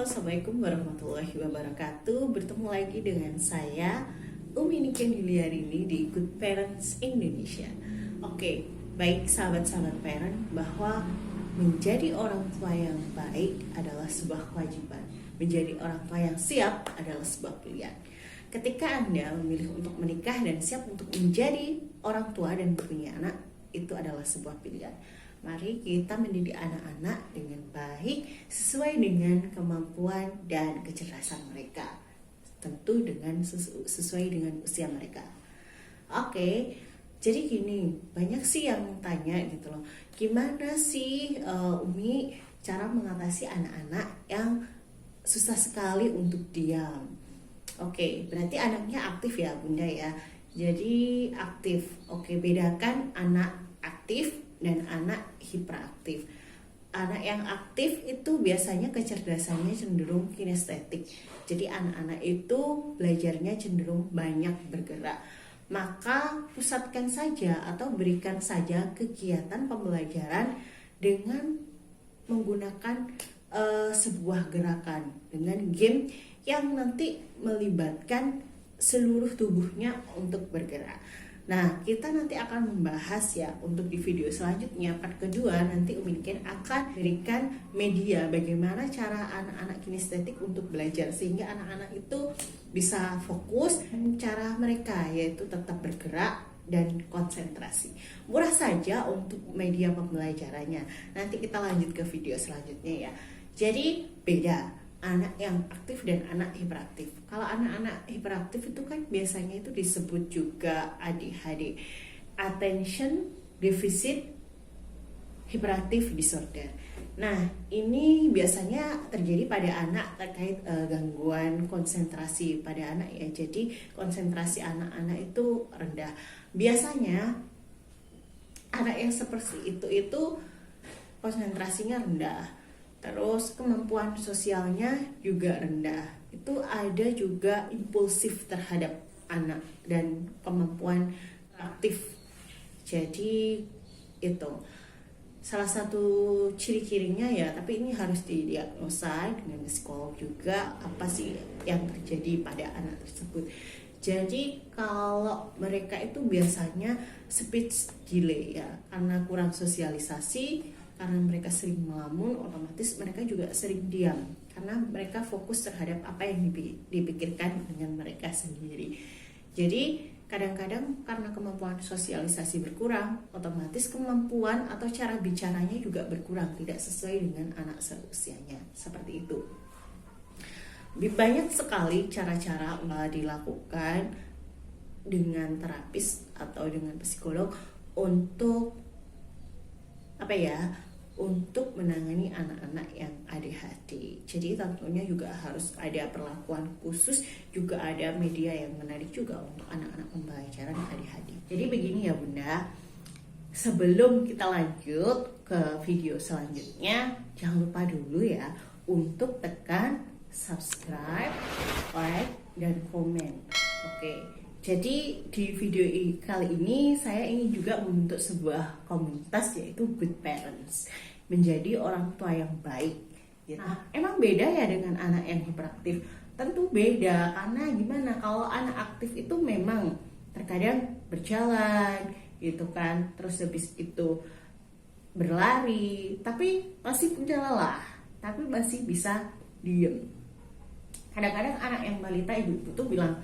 Assalamualaikum warahmatullahi wabarakatuh. Bertemu lagi dengan saya Umi Niken Yuliarini di Good Parents Indonesia. Oke, baik sahabat-sahabat parent, bahwa menjadi orang tua yang baik adalah sebuah kewajiban. Menjadi orang tua yang siap adalah sebuah pilihan. Ketika Anda memilih untuk menikah dan siap untuk menjadi orang tua dan punya anak, itu adalah sebuah pilihan. Mari kita mendidik anak-anak dengan baik sesuai dengan kemampuan dan kecerdasan mereka. Tentu dengan sesuai dengan usia mereka. Oke, jadi gini, banyak sih yang tanya gitu loh. Gimana sih Umi cara mengatasi anak-anak yang susah sekali untuk diam? Oke, berarti anaknya aktif ya Bunda ya. Jadi aktif. Oke, bedakan anak aktif dan anak hiperaktif. Anak yang aktif itu biasanya kecerdasannya cenderung kinestetik. Jadi anak-anak itu belajarnya cenderung banyak bergerak. Maka pusatkan saja atau berikan saja kegiatan pembelajaran dengan menggunakan sebuah gerakan, dengan game yang nanti melibatkan seluruh tubuhnya untuk bergerak. Nah, kita nanti akan membahas ya untuk di video selanjutnya, part kedua, nanti Umi Niken akan berikan media bagaimana cara anak-anak kinestetik untuk belajar sehingga anak-anak itu bisa fokus dan cara mereka yaitu tetap bergerak dan konsentrasi. Murah saja untuk media pembelajarannya. Nanti kita lanjut ke video selanjutnya ya. Jadi beda anak yang aktif dan anak hiperaktif. Kalau anak-anak hiperaktif itu kan biasanya itu disebut juga ADHD, Attention Deficit Hyperactive Disorder. Nah, ini biasanya terjadi pada anak terkait gangguan konsentrasi pada anak ya. Jadi konsentrasi anak-anak itu rendah. Biasanya anak yang seperti itu konsentrasinya rendah. Terus kemampuan sosialnya juga rendah. Itu ada juga impulsif terhadap anak dan kemampuan aktif. Jadi itu salah satu ciri-cirinya ya, tapi ini harus didiagnosa dengan psikolog juga apa sih yang terjadi pada anak tersebut. Jadi kalau mereka itu biasanya speech delay ya, karena kurang sosialisasi. Karena mereka sering melamun, otomatis mereka juga sering diam karena mereka fokus terhadap apa yang dipikirkan dengan mereka sendiri. Jadi kadang-kadang karena kemampuan sosialisasi berkurang, otomatis kemampuan atau cara bicaranya juga berkurang, tidak sesuai dengan anak seusianya. Seperti itu. Banyak sekali cara-cara dilakukan dengan terapis atau dengan psikolog untuk untuk menangani anak-anak yang ADHD. Jadi tentunya juga harus ada perlakuan khusus, juga ada media yang menarik juga untuk anak-anak pembelajaran ADHD. Jadi begini ya Bunda, sebelum kita lanjut ke video selanjutnya, jangan lupa dulu ya untuk tekan subscribe, like, dan komen. Oke. Jadi di video kali ini saya ingin juga membentuk sebuah komunitas yaitu Good Parents, menjadi orang tua yang baik. Nah, emang beda ya dengan anak yang hiperaktif? Tentu beda, karena gimana, kalau anak aktif itu memang terkadang berjalan gitu kan, terus habis itu berlari, tapi masih punya lelah, tapi masih bisa diem. Kadang-kadang anak yang balita ibu tuh bilang,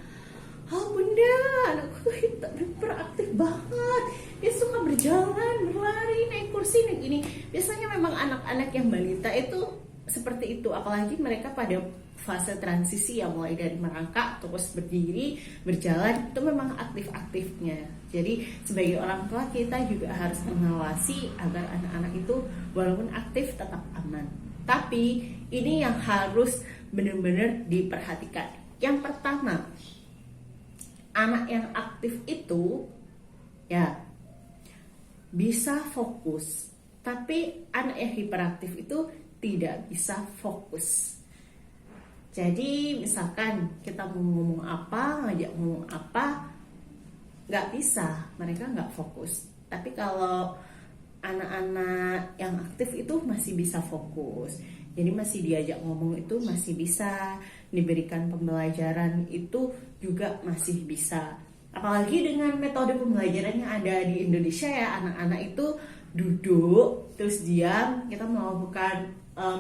"Oh Bunda, anakku hiperaktif banget. Dia suka berjalan, berlari, naik kursi, naik ini." Biasanya memang anak-anak yang balita itu seperti itu. Apalagi mereka pada fase transisi yang mulai dari merangkak, terus berdiri, berjalan, itu memang aktif-aktifnya. Jadi sebagai orang tua kita juga harus mengawasi agar anak-anak itu walaupun aktif tetap aman. Tapi ini yang harus benar-benar diperhatikan. Yang pertama, anak yang aktif itu ya bisa fokus Tapi anak yang hiperaktif itu tidak bisa fokus. Jadi misalkan kita mau ngomong apa, ngajak ngomong apa, nggak bisa, mereka nggak fokus. Tapi kalau anak-anak yang aktif itu masih bisa fokus. Jadi masih diajak ngomong itu masih bisa, diberikan pembelajaran itu juga masih bisa. Apalagi dengan metode pembelajaran yang ada di Indonesia ya, anak-anak itu duduk terus diam, kita melakukan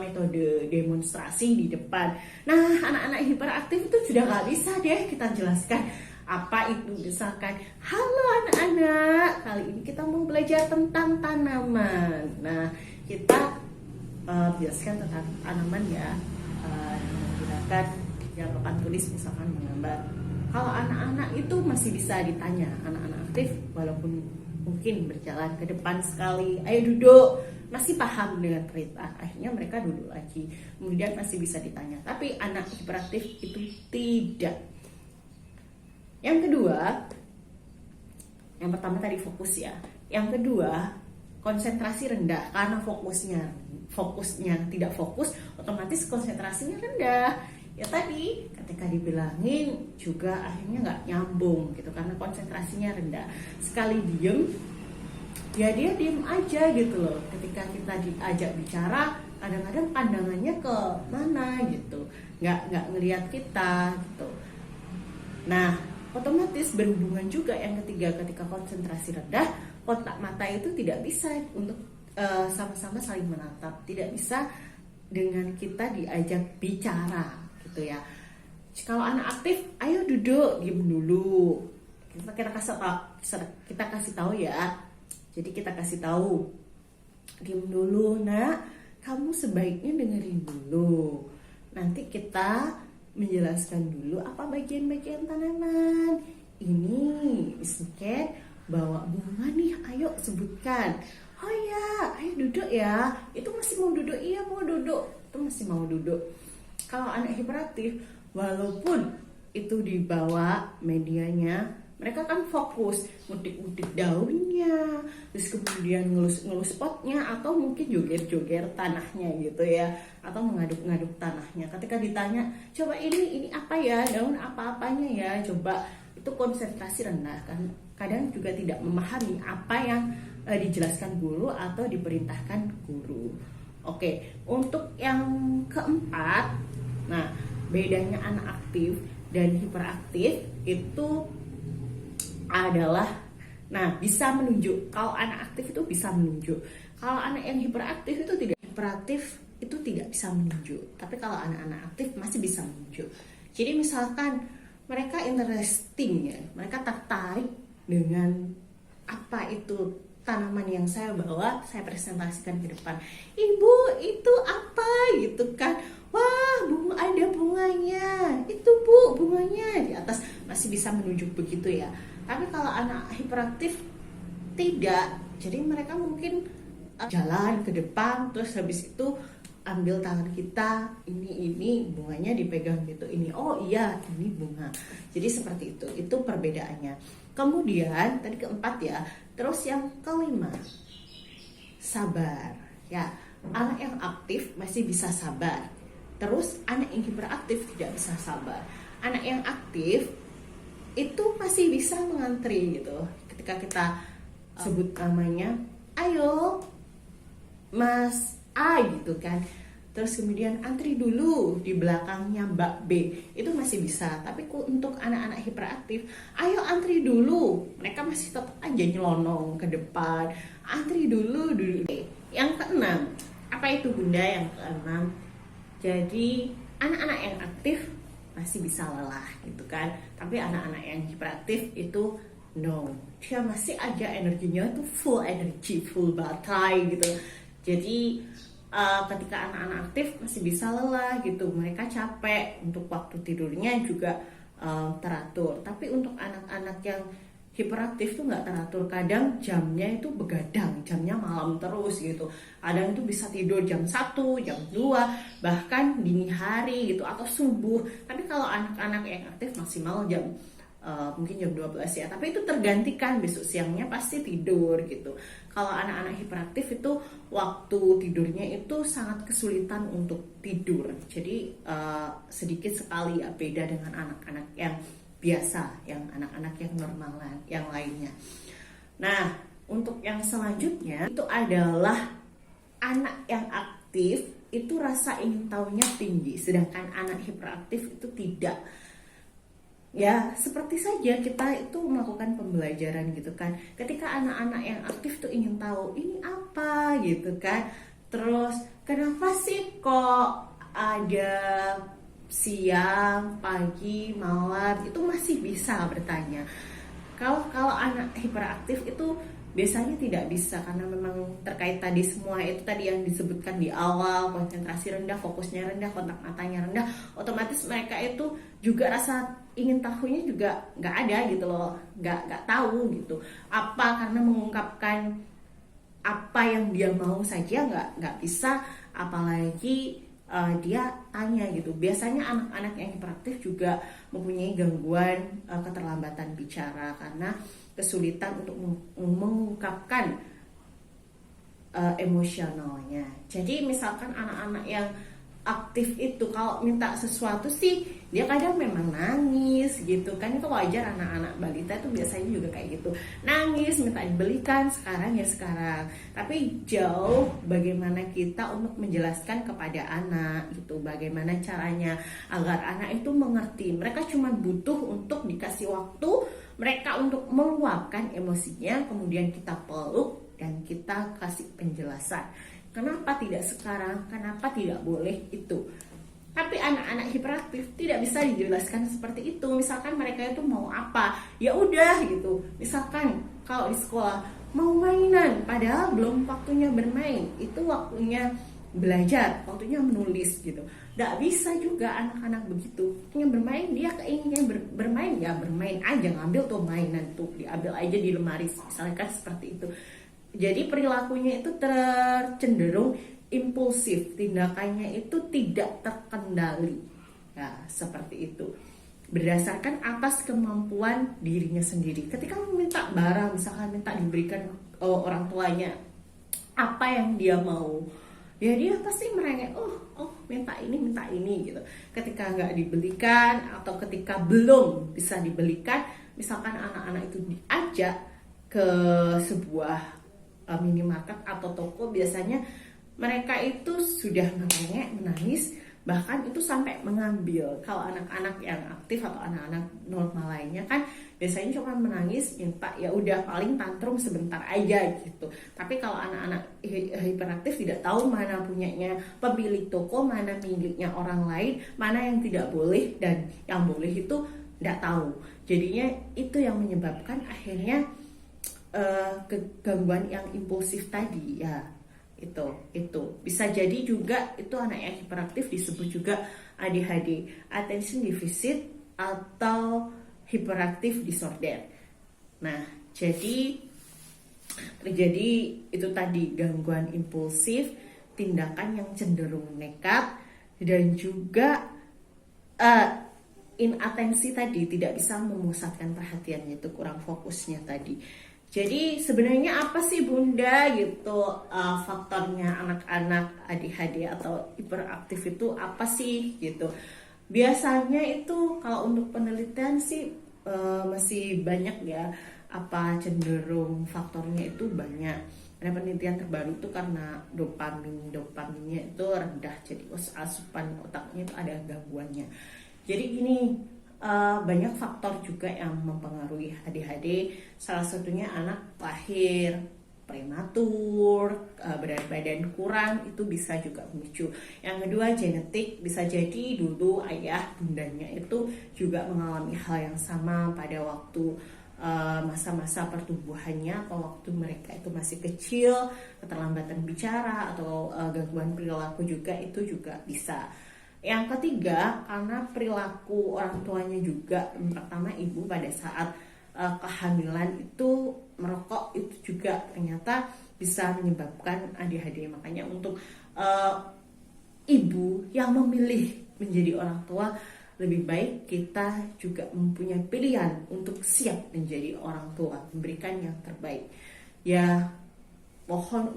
metode demonstrasi di depan. Nah, anak-anak hiperaktif itu sudah nggak bisa deh kita jelaskan apa itu. Misalkan, halo anak-anak, kali ini kita mau belajar tentang tanaman. Nah, kita jelaskan tentang tanaman ya, menggunakan yang papan tulis misalkan menggambar. Kalau anak-anak itu masih bisa ditanya, anak-anak aktif walaupun mungkin berjalan ke depan sekali, ayo duduk, masih paham dengan perintah, akhirnya mereka duduk lagi, kemudian masih bisa ditanya. Tapi anak hiperaktif itu tidak. Yang kedua, yang pertama tadi fokus ya, yang kedua konsentrasi rendah, karena fokusnya tidak fokus, otomatis konsentrasinya rendah. Ya tadi ketika dibilangin juga akhirnya nggak nyambung gitu, karena konsentrasinya rendah. Sekali diem ya dia diem aja gitu loh. Ketika kita diajak bicara, kadang-kadang pandangannya ke mana gitu, nggak ngelihat kita gitu. Nah, otomatis berhubungan juga yang ketiga, ketika konsentrasi rendah, kontak mata itu tidak bisa untuk sama-sama saling menatap, tidak bisa dengan kita diajak bicara gitu ya. Kalau anak aktif, ayo duduk, diem dulu. Kita kasih tahu ya. Jadi kita kasih tahu, diem dulu nak, kamu sebaiknya dengerin dulu. Nanti kita menjelaskan dulu apa bagian-bagian tanaman. Ini Miss bawa bunga nih, ayo sebutkan. Oh ya, ayo duduk ya. Itu masih mau duduk? Iya mau duduk. Itu masih mau duduk. Kalau anak hiperaktif, walaupun itu dibawa medianya, mereka kan fokus ngutik-ngutik daunnya, terus kemudian ngelus-ngelus potnya, atau mungkin joger-joger tanahnya gitu ya, atau mengaduk-ngaduk tanahnya. Ketika ditanya, coba ini apa ya, daun apa-apanya ya, coba, itu konsentrasi rendah kan. Kadang juga tidak memahami apa yang dijelaskan guru atau diperintahkan guru. Oke, untuk yang keempat, nah bedanya anak aktif dan hiperaktif itu adalah, nah bisa menunjuk. Kalau anak aktif itu bisa menunjuk. Kalau anak yang hiperaktif itu tidak. Hiperaktif itu tidak bisa menunjuk. Tapi kalau anak-anak aktif masih bisa menunjuk. Jadi misalkan mereka interesting ya, mereka tertarik dengan apa itu tanaman yang saya bawa, saya presentasikan ke depan. Ibu, itu apa gitu kan? Wah, bunga, ada bunganya. Itu Bu, bunganya di atas, masih bisa menunjuk begitu ya. Tapi kalau anak hiperaktif tidak. Jadi mereka mungkin jalan ke depan, terus habis itu ambil tangan kita, ini bunganya dipegang gitu. Ini, oh iya, ini bunga. Jadi seperti itu perbedaannya. Kemudian tadi keempat ya. Terus yang kelima, sabar. Ya, anak yang aktif masih bisa sabar. Terus anak yang hiperaktif tidak bisa sabar. Anak yang aktif itu masih bisa mengantri gitu. Ketika kita sebut namanya, ayo Mas A gitu kan, terus kemudian antri dulu di belakangnya Mbak B, itu masih bisa. Tapi untuk anak-anak hiperaktif, ayo antri dulu, mereka masih tetap aja nyelonong ke depan, antri dulu. Yang keenam, apa itu Bunda yang keenam? Jadi anak-anak yang aktif masih bisa lelah gitu kan, tapi anak-anak yang hiperaktif itu no, dia masih aja energinya itu full energy, full baterai gitu. Jadi ketika anak-anak aktif masih bisa lelah gitu, mereka capek, untuk waktu tidurnya juga teratur. Tapi untuk anak-anak yang hiperaktif tuh nggak teratur, kadang jamnya itu begadang, jamnya malam terus gitu. Kadang itu bisa tidur jam 1, jam 2, bahkan dini hari gitu atau subuh. Tapi kalau anak-anak yang aktif maksimal jam mungkin jam 12 ya, tapi itu tergantikan, besok siangnya pasti tidur gitu. Kalau anak-anak hiperaktif itu waktu tidurnya itu sangat kesulitan untuk tidur, jadi sedikit sekali ya beda dengan anak-anak yang biasa, yang anak-anak yang normal yang lainnya. Nah, untuk yang selanjutnya itu adalah anak yang aktif itu rasa ingin tahunya tinggi, sedangkan anak hiperaktif itu tidak. Ya, seperti saja kita itu melakukan pembelajaran gitu kan. Ketika anak-anak yang aktif tuh ingin tahu ini apa gitu kan. Terus kenapa sih kok ada siang, pagi, malam itu masih bisa bertanya. Kalau anak hiperaktif itu biasanya tidak bisa karena memang terkait tadi semua itu tadi yang disebutkan di awal, konsentrasi rendah, fokusnya rendah, kontak matanya rendah, otomatis mereka itu juga rasa ingin tahunya juga nggak ada gitu loh, nggak tahu gitu apa, karena mengungkapkan apa yang dia mau saja nggak bisa, apalagi dia tanya gitu. Biasanya anak-anak yang hiperaktif juga mempunyai gangguan keterlambatan bicara karena kesulitan untuk mengungkapkan emosionalnya. Jadi misalkan anak-anak yang aktif itu kalau minta sesuatu sih dia kadang memang nangis gitu kan, itu wajar, anak-anak balita itu biasanya juga kayak gitu, nangis minta dibelikan sekarang ya sekarang. Tapi jauh bagaimana kita untuk menjelaskan kepada anak gitu, bagaimana caranya agar anak itu mengerti, mereka cuma butuh untuk dikasih waktu mereka untuk meluapkan emosinya, kemudian kita peluk dan kita kasih penjelasan. Kenapa tidak sekarang? Kenapa tidak boleh itu? Tapi anak-anak hiperaktif tidak bisa dijelaskan seperti itu. Misalkan mereka itu mau apa, ya udah gitu. Misalkan kalau di sekolah mau mainan, padahal belum waktunya bermain, itu waktunya belajar, waktunya menulis gitu. Nggak bisa juga anak-anak begitu. Waktunya bermain, dia keinginan bermain, ya bermain aja, ngambil tuh mainan tuh, diambil aja di lemari, misalkan seperti itu. Jadi perilakunya itu cenderung impulsif, tindakannya itu tidak terkendali, ya seperti itu, berdasarkan atas kemampuan dirinya sendiri. Ketika meminta barang, misalkan minta diberikan orang tuanya apa yang dia mau, ya dia pasti merengek, oh minta ini gitu. Ketika nggak dibelikan atau ketika belum bisa dibelikan, misalkan anak-anak itu diajak ke sebuah minimarket atau toko, biasanya mereka itu sudah merengek, menangis, bahkan itu sampai mengambil. Kalau anak-anak yang aktif atau anak-anak normal lainnya kan biasanya cuma menangis, minta, ya udah paling tantrum sebentar aja gitu. Tapi kalau anak-anak hiperaktif tidak tahu mana punyanya pemilik toko, mana miliknya orang lain, mana yang tidak boleh dan yang boleh itu tidak tahu. Jadinya itu yang menyebabkan akhirnya kegangguan yang impulsif tadi ya. Itu bisa jadi juga itu anak yang hiperaktif disebut juga ADHD, attention deficit atau hyperactive disorder. Nah, jadi terjadi itu tadi gangguan impulsif, tindakan yang cenderung nekat, dan juga inatensi tadi, tidak bisa memusatkan perhatiannya, itu kurang fokusnya tadi. Jadi sebenarnya apa sih Bunda gitu faktornya anak-anak ADHD atau hiperaktif itu apa sih gitu? Biasanya itu kalau untuk penelitian sih masih banyak ya, apa cenderung faktornya itu banyak. Ada penelitian terbaru itu karena dopaminnya itu rendah, jadi asupan otaknya itu ada gangguannya. Jadi gini, banyak faktor juga yang mempengaruhi ADHD. Salah satunya anak lahir prematur, berat badan kurang, itu bisa juga memicu. Yang kedua genetik, bisa jadi dulu ayah bundanya itu juga mengalami hal yang sama pada waktu masa-masa pertumbuhannya atau waktu mereka itu masih kecil, keterlambatan bicara atau gangguan perilaku juga, itu juga bisa. Yang ketiga, karena perilaku orang tuanya juga. Pertama, ibu pada saat kehamilan itu merokok, itu juga ternyata bisa menyebabkan ADHD. Makanya untuk ibu yang memilih menjadi orang tua, lebih baik kita juga mempunyai pilihan untuk siap menjadi orang tua, memberikan yang terbaik. Ya, mohon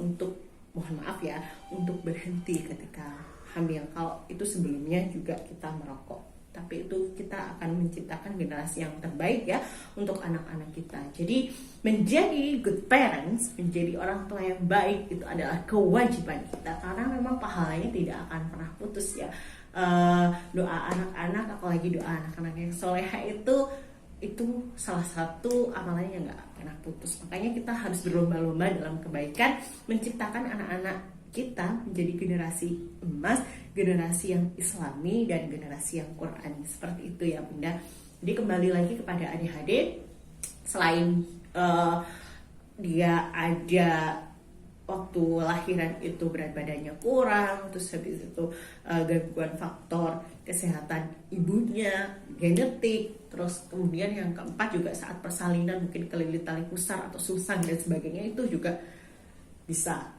maaf ya, untuk berhenti ketika hamil. Kalau itu sebelumnya juga kita merokok, tapi itu kita akan menciptakan generasi yang terbaik ya untuk anak-anak kita. Jadi menjadi good parents, menjadi orang tua yang baik itu adalah kewajiban kita, karena memang pahalanya tidak akan pernah putus ya. Doa anak-anak, apalagi doa anak-anak yang soleha itu salah satu amalannya yang nggak pernah putus. Makanya kita harus berlomba-lomba dalam kebaikan, menciptakan anak-anak kita menjadi generasi emas, generasi yang islami dan generasi yang Qurani, seperti itu ya Bunda. Jadi kembali lagi kepada adik-adik, selain dia ada waktu lahiran itu berat badannya kurang, terus habis itu gangguan faktor kesehatan ibunya, genetik, terus kemudian yang keempat juga saat persalinan mungkin kelilit tali pusar atau susah dan sebagainya, itu juga bisa.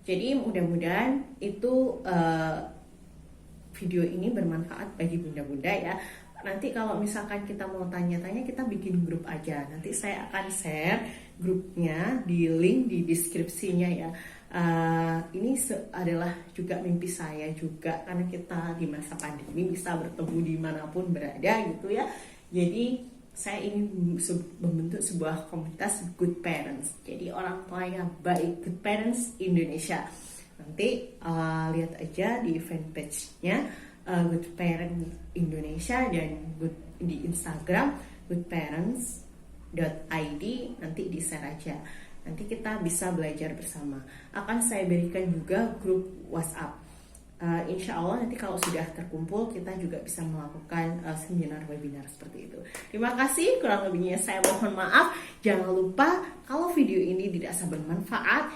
Jadi mudah-mudahan itu video ini bermanfaat bagi bunda-bunda ya. Nanti kalau misalkan kita mau tanya-tanya, kita bikin grup aja. Nanti saya akan share grupnya di link di deskripsinya ya. Ini adalah juga mimpi saya juga, karena kita di masa pandemi bisa bertemu dimanapun berada gitu ya. Jadi saya ingin membentuk sebuah komunitas good parents. Jadi orang tua yang baik, good parents Indonesia. Nanti lihat aja di fanpage-nya Good Parents Indonesia dan di Instagram goodparents.id, nanti di-share aja. Nanti kita bisa belajar bersama. Akan saya berikan juga grup WhatsApp. Insya Allah nanti kalau sudah terkumpul, kita juga bisa melakukan seminar webinar seperti itu. Terima kasih, kurang lebihnya saya mohon maaf. Jangan lupa kalau video ini dirasa bermanfaat,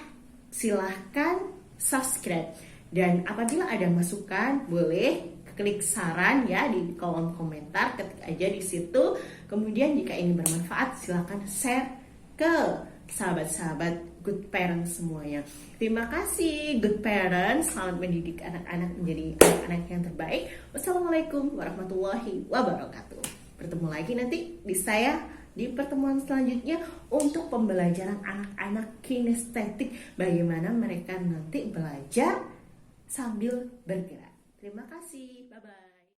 silahkan subscribe. Dan apabila ada masukan, boleh klik saran ya di kolom komentar, ketik aja di situ. Kemudian jika ini bermanfaat, silahkan share ke sahabat-sahabat good parents semuanya. Terima kasih good parents, selamat mendidik anak-anak menjadi anak-anak yang terbaik. Wassalamualaikum warahmatullahi wabarakatuh. Bertemu lagi nanti di saya di pertemuan selanjutnya untuk pembelajaran anak-anak kinestetik, bagaimana mereka nanti belajar sambil bergerak. Terima kasih, bye-bye.